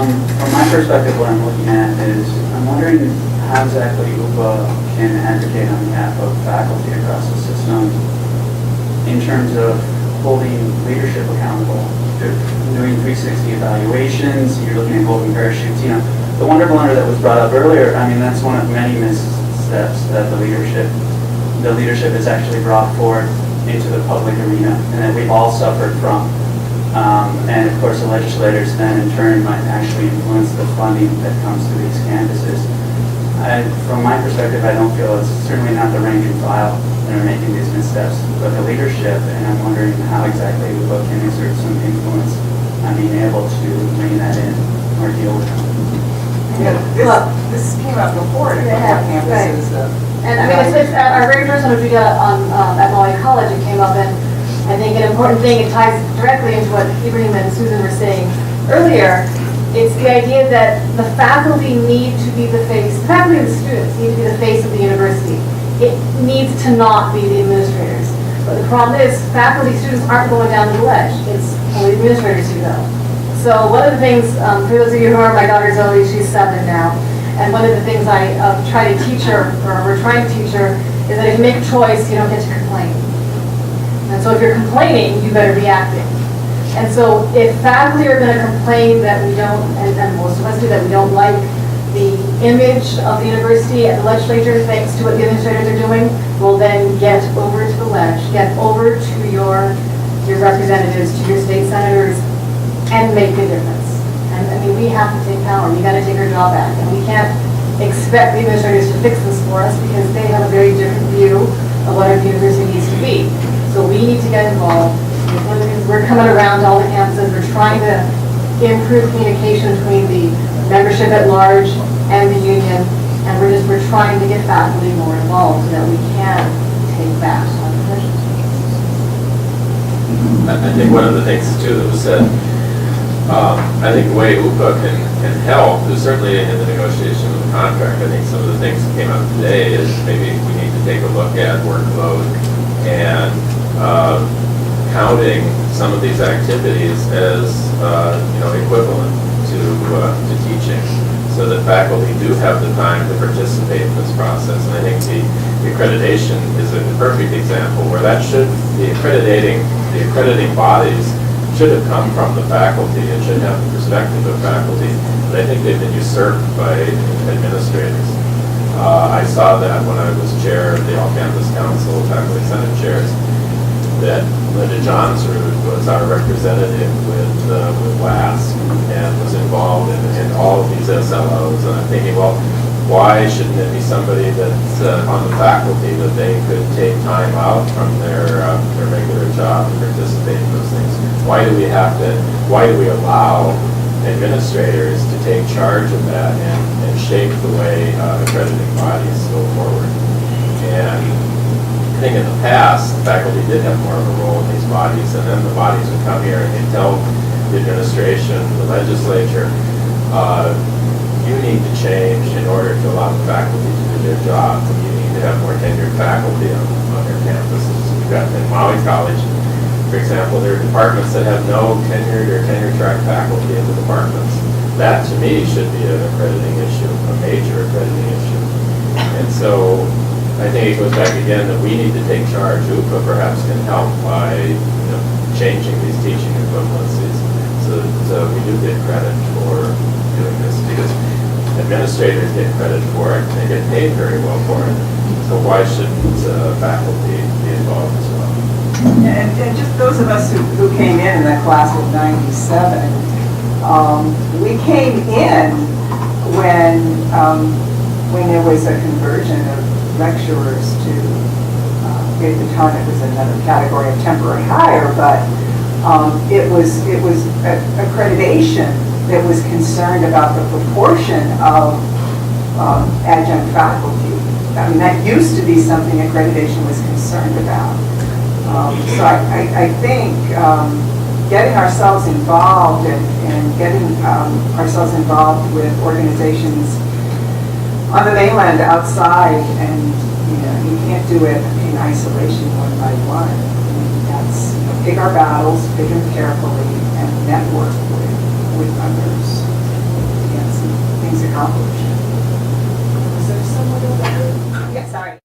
From my perspective, what I'm looking at is, I'm wondering how exactly UPA can advocate on behalf of faculty across the system in terms of holding leadership accountable. They're doing 360 evaluations, you're looking at golden parachutes. You know, the Wonder Blender that was brought up earlier, I mean, that's one of many missteps that the leadership is actually brought forward into the public arena, and that we've all suffered from. And of course, the legislators then in turn might actually influence the funding that comes to these campuses. From my perspective, I don't feel it's certainly not the rank and file that are making these missteps, but the leadership, and I'm wondering how exactly we can exert some influence on being able to rein that in or deal with them. Yeah, this came up before at a couple of campuses. Right. And I mean, it's our very first one, which we got on at Maui College, it came up, and I think an important thing, it ties directly into what Ibrahim and Susan were saying earlier. It's the idea that the faculty need to be the face, the faculty and the students need to be the face of the university. It needs to not be the administrators. But the problem is, faculty students aren't going down to the ledge. It's only the administrators who go. So one of the things, for those of you who are my daughter Zoe, she's 7 now, and one of the things I try to teach her, or we're trying to teach her, is that if you make a choice, you don't get to complain. And so if you're complaining, you better be acting. And so if faculty are going to complain that we don't, and most of us do, that we don't like the image of the university and the legislature thanks to what the administrators are doing, well then get over to the ledge, get over to your representatives, to your state senators, and make a difference. And I mean, we have to take power. We got to take our job back, and we can't expect the administrators to fix this for us because they have a very different view of what our university needs to be. So we need to get involved. We're coming around to all the campuses. We're trying to improve communication between the membership at large and the union, and we're trying to get faculty more involved so that we can take back on positions. I think one of the things too that was said, I think the way UPA can help is certainly in the negotiation of the contract. I think some of the things that came out today is maybe we need to take a look at workload and counting some of these activities as equivalent to teaching, so that faculty do have the time to participate in this process. And I think the accreditation is a perfect example where that should the accrediting bodies should have come from the faculty. It should have the perspective of faculty, but I think they've been usurped by administrators. I saw that when I was chair of the All-Campus Council, faculty senate chairs, that Linda Johnsrud was our representative with WASC and was involved in all of these SLOs. And I'm thinking, well, why shouldn't it be somebody that's on the faculty that they could take time out from their regular job and participate in those things? Why do we allow administrators to take charge of that and shape the way accrediting bodies go forward? And I think in the past, the faculty did have more of a role in these bodies, and then the bodies would come here and they'd tell the administration, the legislature, you need to change in order to allow the faculty to do their job. You need to have more tenured faculty on your campuses. We've got in Maui College, for example, there are departments that have no tenured or tenure-track faculty in the departments. That, to me, should be an accrediting issue, a major accrediting issue. And so I think it goes back again that we need to take charge. UPA perhaps can help by changing these teaching equivalencies so that we do get credit for doing this, because administrators get credit for it, and they get paid very well for it. So why shouldn't faculty be involved as well? And just those of us who came in the class of '97, we came in when there was a conversion of lecturers to, at the time it was another category of temporary hire, but it was accreditation that was concerned about the proportion of adjunct faculty. I mean, that used to be something accreditation was concerned about. So I think getting ourselves involved and getting ourselves involved with organizations on the mainland outside, and you can't do it in isolation one by one. I mean, that's pick our battles, pick them carefully, and network with others. accomplished.